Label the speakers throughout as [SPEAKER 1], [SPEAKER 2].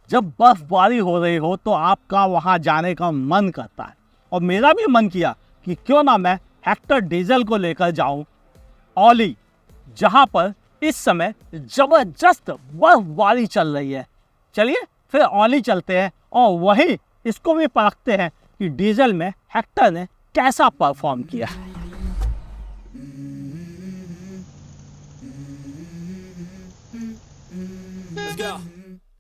[SPEAKER 1] जब बर्फबारी हो रही हो तो आपका वहां जाने का मन करता है, और मेरा भी मन किया कि क्यों ना मैं हेक्टर डीजल को लेकर जाऊं औली, जहां पर इस समय जबरदस्त बर्फबारी चल रही है। चलिए फिर औली चलते हैं और वहीं इसको भी परखते हैं कि डीजल में हेक्टर ने कैसा परफॉर्म किया।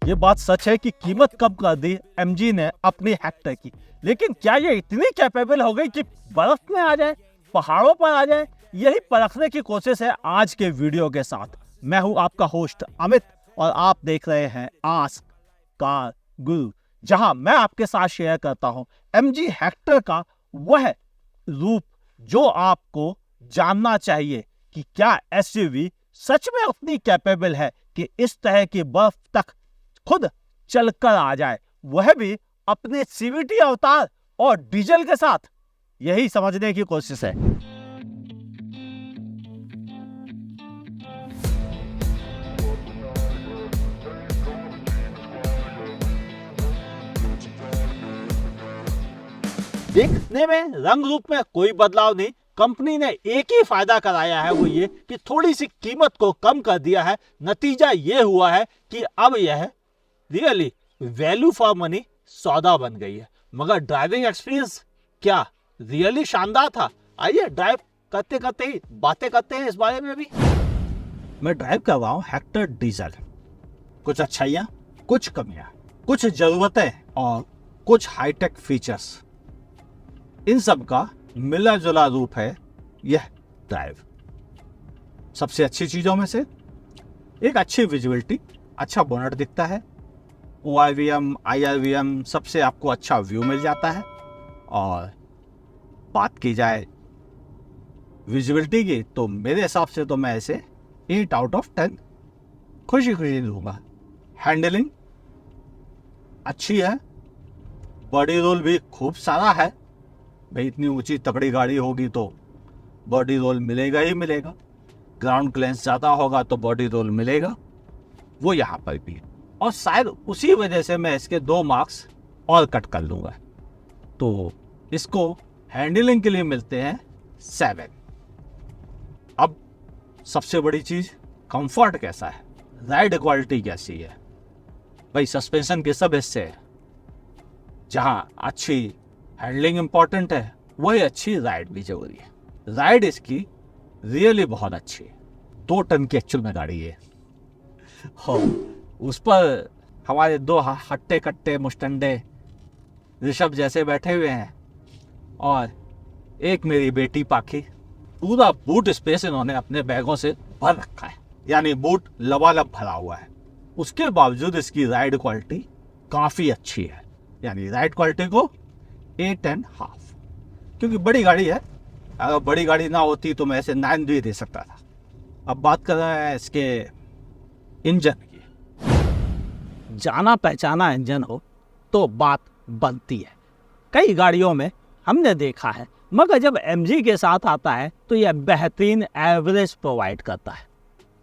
[SPEAKER 1] ये बात सच है कि कीमत कम कर दी एमजी ने अपनी हेक्टर की, लेकिन क्या ये इतनी कैपेबल हो गई कि बर्फ में आ जाए, पहाड़ों पर आ जाए? यही परखने की कोशिश है आज के वीडियो के साथ। मैं हूं आपका होस्ट अमित और आप देख रहे हैं आस्क कार गुरु, जहां मैं आपके साथ शेयर करता हूं एमजी हेक्टर का वह रूप जो आपको जानना चाहिए कि क्या एसयूवी सच में उतनी कैपेबल है कि इस तरह की बर्फ तक खुद चलकर आ जाए, वह भी अपने सीवीटी अवतार और डीजल के साथ। यही समझने की कोशिश है। देखने में रंग रूप में कोई बदलाव नहीं, कंपनी ने एक ही फायदा कराया है, वो ये कि थोड़ी सी कीमत को कम कर दिया है। नतीजा ये हुआ है कि अब यह रियली वैल्यू फॉर मनी सौदा बन गई है। मगर ड्राइविंग एक्सपीरियंस क्या रियली शानदार था। आइए ड्राइव करते करते ही बातें करते हैं इस बारे में भी। मैं ड्राइव कर रहा हूँ हेक्टर डीजल। कुछ अच्छाइयाँ, कुछ कमियाँ, कुछ जरूरतें और कुछ हाईटेक फीचर्स, इन सब का मिला जुला रूप है यह ड्राइव। सबसे अच्छी चीजों में से एक अच्छी विजुअलिटी, अच्छा बोनट दिखता है, ORVM, IRVM सबसे आपको अच्छा व्यू मिल जाता है। और बात की जाए विजुअलिटी की तो मेरे हिसाब से तो मैं इसे 8 आउट ऑफ 10 खुशी खुशी दूंगा। हैंडलिंग अच्छी है, बॉडी रोल भी खूब सारा है। भाई इतनी ऊंची तगड़ी गाड़ी होगी तो बॉडी रोल मिलेगा ही मिलेगा, ग्राउंड क्लियरेंस ज़्यादा होगा तो बॉडी रोल मिलेगा, वो यहाँ पर भी। और शायद उसी वजह से मैं इसके 2 मार्क्स और कट कर लूँगा, तो इसको हैंडलिंग के लिए मिलते हैं 7। अब सबसे बड़ी चीज़ कंफर्ट कैसा है, राइड क्वालिटी कैसी है। भाई सस्पेंशन के सब हिस्से हैं, जहाँ अच्छी हैंडलिंग इंपॉर्टेंट है वही अच्छी राइड भी जरूरी है। राइड इसकी रियली बहुत अच्छी है। 2 टन की एक्चुअल में गाड़ी है, उस पर हमारे 2 हट्टे कट्टे मुस्टंडे ऋषभ जैसे बैठे हुए हैं और एक मेरी बेटी पाखी। पूरा बूट स्पेस इन्होंने अपने बैगों से भर रखा है, यानी बूट लबालब भरा हुआ है। उसके बावजूद इसकी राइड क्वालिटी काफ़ी अच्छी है, यानी राइड क्वालिटी को 8.5, क्योंकि बड़ी गाड़ी है। अगर बड़ी गाड़ी ना होती तो मैं इसे 9 भी दे सकता था। अब बात कर रहे हैं इसके इंजन की। जाना पहचाना इंजन हो तो बात बनती है, कई गाड़ियों में हमने देखा है, मगर जब एमजी के साथ आता है तो यह बेहतरीन एवरेज प्रोवाइड करता है।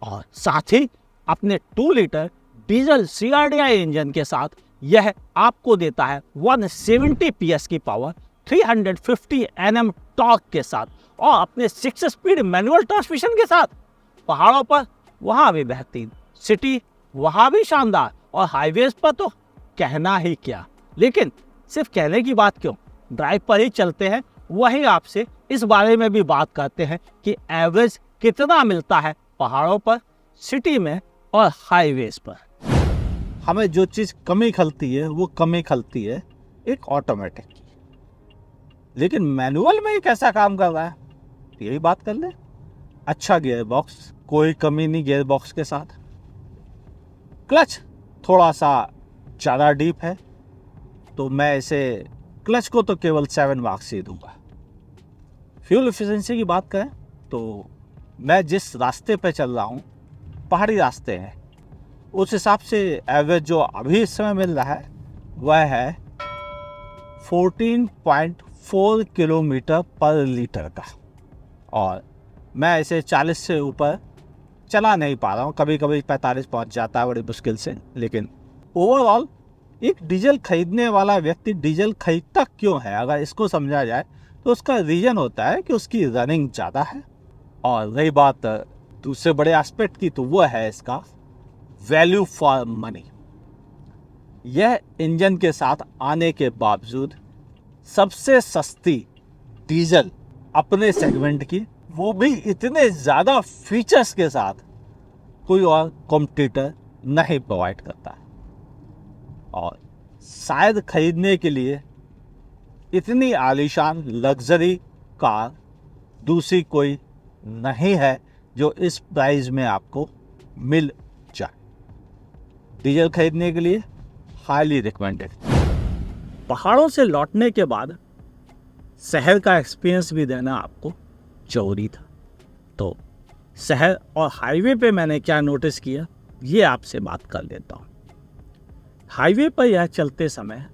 [SPEAKER 1] और साथ ही अपने 2 लीटर डीजल CRDI इंजन के साथ यह आपको देता है 170 PS की पावर, 350 Nm टॉर्क के साथ, और अपने 6 स्पीड मैनुअल ट्रांसमिशन के साथ। पहाड़ों पर वहाँ भी बेहतरीन, सिटी वहाँ भी शानदार, और हाईवेज पर तो कहना ही क्या। लेकिन सिर्फ कहने की बात क्यों, ड्राइव पर ही चलते हैं, वहीं आपसे इस बारे में भी बात करते हैं कि एवरेज कितना मिलता है पहाड़ों पर, सिटी में और हाईवेज पर। हमें जो चीज़ कमी खलती है वो कमी खलती है एक ऑटोमेटिक की, लेकिन मैनुअल में ये कैसा काम कर रहा है, यही बात कर ले। अच्छा गियर बॉक्स, कोई कमी नहीं गियर बॉक्स के साथ। क्लच थोड़ा सा ज़्यादा डीप है, तो मैं इसे क्लच को तो केवल 7 मार्क्स ही दूंगा। फ्यूल एफिशिएंसी की बात करें तो मैं जिस रास्ते पे चल रहा हूँ, पहाड़ी रास्ते हैं, उस हिसाब से एवरेज जो अभी इस समय मिल रहा है वह है 14.4 किलोमीटर पर लीटर का। और मैं इसे 40 से ऊपर चला नहीं पा रहा हूँ, कभी कभी 45 पहुँच जाता है बड़ी मुश्किल से, लेकिन ओवरऑल एक डीजल खरीदने वाला व्यक्ति डीजल खरीदता क्यों है, अगर इसको समझा जाए तो उसका रीजन होता है कि उसकी रनिंग ज़्यादा है। और रही बात दूसरे बड़े एस्पेक्ट की, तो वो है इसका वैल्यू फॉर मनी। यह इंजन के साथ आने के बावजूद सबसे सस्ती डीजल अपने सेगमेंट की, वो भी इतने ज़्यादा फीचर्स के साथ कोई और कॉम्पिटिटर नहीं प्रोवाइड करता है। और शायद खरीदने के लिए इतनी आलीशान लग्जरी कार दूसरी कोई नहीं है जो इस प्राइस में आपको मिल जाए। डीजल खरीदने के लिए हाईली रिकमेंडेड। पहाड़ों से लौटने के बाद शहर का एक्सपीरियंस भी देना आपको जरूरी था। तो शहर और हाईवे पे मैंने क्या नोटिस किया, ये आपसे बात कर लेता हूँ। हाईवे पर यह चलते समय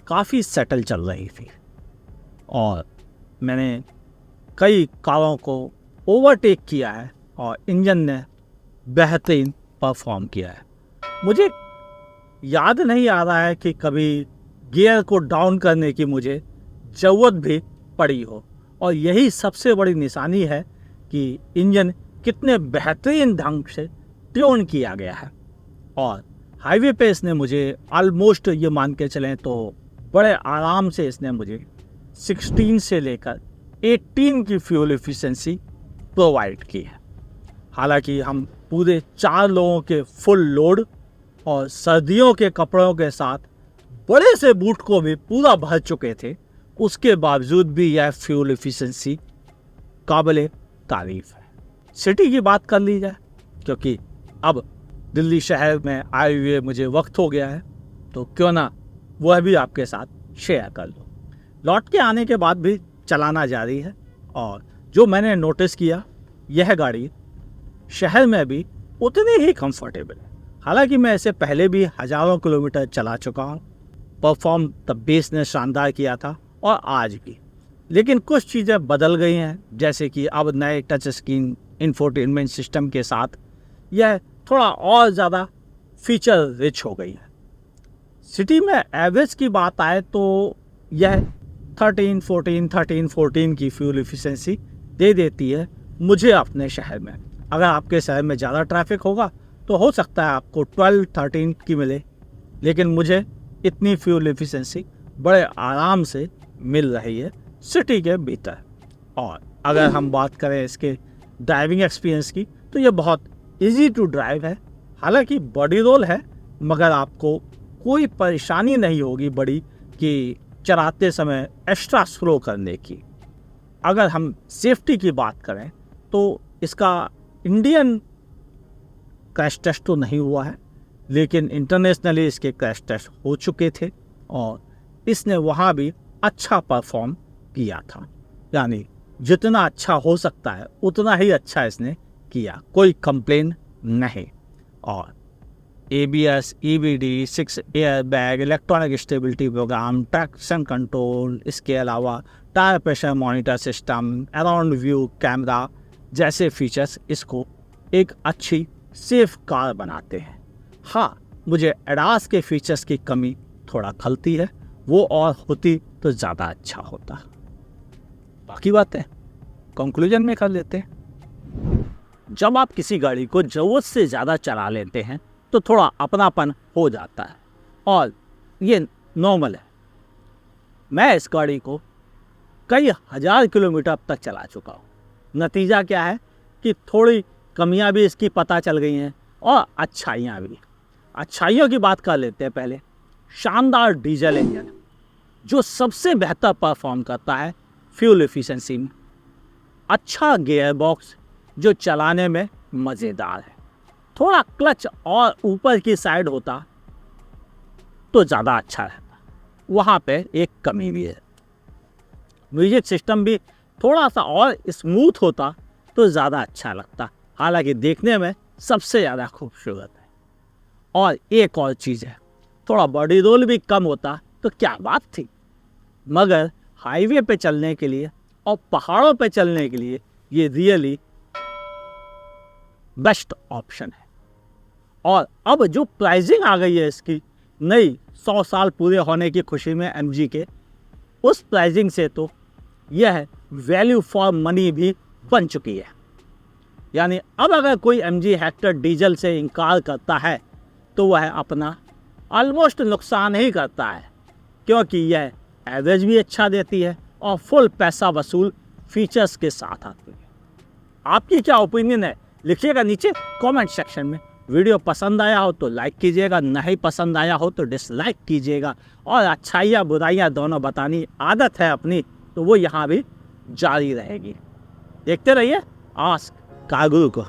[SPEAKER 1] काफ़ी सेटल चल रही थी और मैंने कई कारों को ओवरटेक किया है और इंजन ने बेहतरीन परफॉर्म किया है। मुझे याद नहीं आ रहा है कि कभी गियर को डाउन करने की मुझे ज़रूरत भी पड़ी हो, और यही सबसे बड़ी निशानी है कि इंजन कितने बेहतरीन ढंग से ट्यून किया गया है। और हाईवे पे इसने मुझे ऑलमोस्ट ये मान के चलें तो बड़े आराम से इसने मुझे 16 से लेकर 18 की फ्यूल एफिशिएंसी प्रोवाइड की है। हालांकि हम पूरे 4 लोगों के फुल लोड और सर्दियों के कपड़ों के साथ बड़े से बूट को भी पूरा भर चुके थे, उसके बावजूद भी यह फ्यूल एफिशिएंसी काबिले तारीफ है। सिटी की बात कर ली जाए, क्योंकि अब दिल्ली शहर में आए हुए मुझे वक्त हो गया है, तो क्यों ना वह भी आपके साथ शेयर कर लो। लौट के आने के बाद भी चलाना जारी है, और जो मैंने नोटिस किया, यह गाड़ी शहर में भी उतनी ही कंफर्टेबल है। हालांकि मैं इसे पहले भी हज़ारों किलोमीटर चला चुका हूँ, परफॉर्म तब भी इसने शानदार किया था और आज भी, लेकिन कुछ चीज़ें बदल गई हैं, जैसे कि अब नए टच स्क्रीन इंफोटेनमेंट सिस्टम के साथ यह थोड़ा और ज़्यादा फीचर रिच हो गई है। सिटी में एवरेज की बात आए तो यह 13-14 की फ्यूल एफिशिएंसी दे देती है मुझे अपने शहर में। अगर आपके शहर में ज़्यादा ट्रैफिक होगा तो हो सकता है आपको 12-13 की मिले, लेकिन मुझे इतनी फ्यूल एफिशिएंसी बड़े आराम से मिल रही है सिटी के भीतर। और अगर हम बात करें इसके ड्राइविंग एक्सपीरियंस की, तो ये बहुत इजी टू ड्राइव है। हालांकि बॉडी रोल है, मगर आपको कोई परेशानी नहीं होगी बड़ी कि चलाते समय एक्स्ट्रा स्लो करने की। अगर हम सेफ्टी की बात करें तो इसका इंडियन क्रैश टेस्ट तो नहीं हुआ है, लेकिन इंटरनेशनली इसके क्रैश टेस्ट हो चुके थे और इसने वहाँ भी अच्छा परफॉर्म किया था। यानी जितना अच्छा हो सकता है उतना ही अच्छा इसने किया, कोई कंप्लेन नहीं। और ABS, EBD, 6 air bag, electronic stability program, traction control, इसके अलावा tyre pressure monitor system, around view camera जैसे फीचर्स इसको एक अच्छी सेफ कार बनाते हैं। हाँ, मुझे एडास के फीचर्स की कमी थोड़ा खलती है, वो और होती तो ज़्यादा अच्छा होता। बाकी बातें कंक्लूजन में कर लेते हैं। जब आप किसी गाड़ी को ज़रूरत से ज़्यादा चला लेते हैं तो थोड़ा अपनापन हो जाता है, और ये नॉर्मल है। मैं इस गाड़ी को कई हज़ार किलोमीटर अब तक चला चुका हूँ। नतीजा क्या है कि थोड़ी कमियां भी इसकी पता चल गई हैं और अच्छाइयाँ भी। अच्छाइयों की बात कर लेते हैं पहले। शानदार डीजल इंजन जो सबसे बेहतर परफॉर्म करता है फ्यूल एफिशिएंसी में। अच्छा गियर बॉक्स जो चलाने में मज़ेदार है। थोड़ा क्लच और ऊपर की साइड होता तो ज़्यादा अच्छा रहता, वहाँ पे एक कमी भी है। म्यूजिक सिस्टम भी थोड़ा सा और स्मूथ होता तो ज़्यादा अच्छा लगता, हालांकि देखने में सबसे ज़्यादा खूबसूरत है। और एक और चीज़ है, थोड़ा बॉडी रोल भी कम होता तो क्या बात थी, मगर हाईवे पे चलने के लिए और पहाड़ों पे चलने के लिए ये रियली बेस्ट ऑप्शन है। और अब जो प्राइसिंग आ गई है इसकी,
[SPEAKER 2] नई 100 साल पूरे होने की खुशी में MG के उस प्राइसिंग से तो यह वैल्यू फॉर मनी भी बन चुकी है। यानी अब अगर कोई MG हेक्टर डीजल से इनकार करता है तो वह अपना ऑलमोस्ट नुकसान ही करता है, क्योंकि यह एवरेज भी अच्छा देती है और फुल पैसा वसूल फीचर्स के साथ आती है। आपकी क्या ओपिनियन है लिखिएगा नीचे कमेंट सेक्शन में। वीडियो पसंद आया हो तो लाइक कीजिएगा, नहीं पसंद आया हो तो डिसलाइक कीजिएगा, और अच्छाइयाँ बुराइयाँ दोनों बतानी आदत है अपनी, तो वो यहाँ भी जारी रहेगी। देखते रहिए आस्क कार गुरु को।